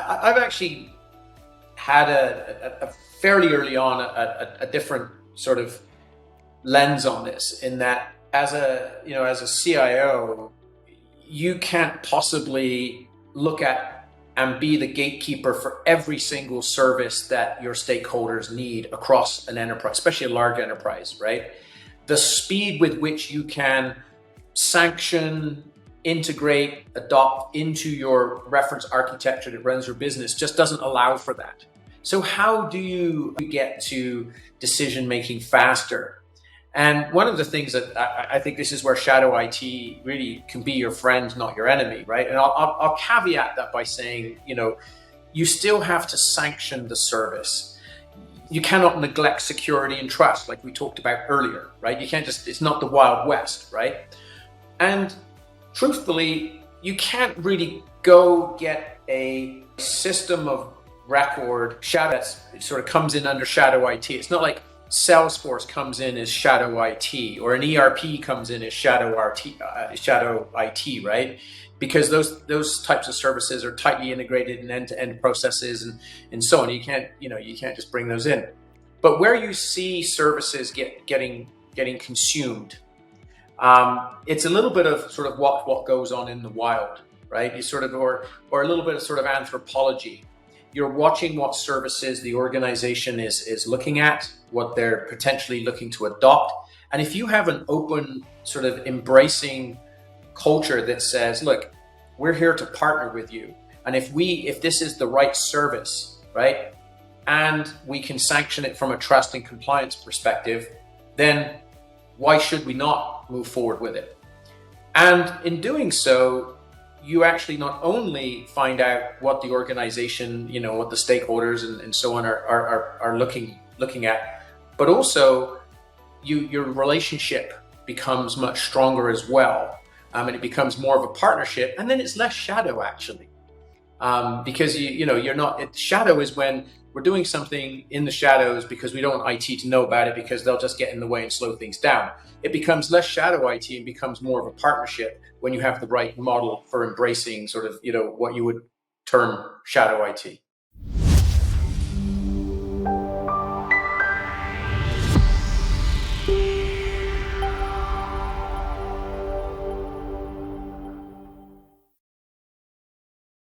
I've actually had a fairly early on a different sort of lens on this, in that as a CIO, you can't possibly look at and be the gatekeeper for every single service that your stakeholders need across an enterprise, especially a large enterprise, right? The speed with which you can sanction, integrate, adopt into your reference architecture that runs your business just doesn't allow for that. So how do you get to decision making faster? And one of the things that I think this is where shadow IT really can be your friend, not your enemy, right? And I'll caveat that by saying, you still have to sanction the service. You cannot neglect security and trust, like we talked about earlier, right? You can't it's not the Wild West, right? And truthfully, you can't really go get a system of record shadow that sort of comes in under shadow IT. It's not like Salesforce comes in as shadow IT, or an ERP comes in as shadow IT, right? Because those types of services are tightly integrated in end-to-end processes and so on. You can't just bring those in. But where you see services getting consumed, it's a little bit of sort of what goes on in the wild, right? You sort of or a little bit of sort of anthropology. You're watching what services the organization is looking at, what they're potentially looking to adopt. And if you have an open sort of embracing culture that says, look, we're here to partner with you. And if this is the right service, right, and we can sanction it from a trust and compliance perspective, then why should we not move forward with it? And in doing so, you actually not only find out what the organization, what the stakeholders and so on are looking at, but also your relationship becomes much stronger as well, and it becomes more of a partnership, and then it's less shadow actually, because you're not. Shadow is when we're doing something in the shadows because we don't want IT to know about it, because they'll just get in the way and slow things down. It becomes less shadow IT and becomes more of a partnership when you have the right model for embracing sort of, what you would term shadow IT.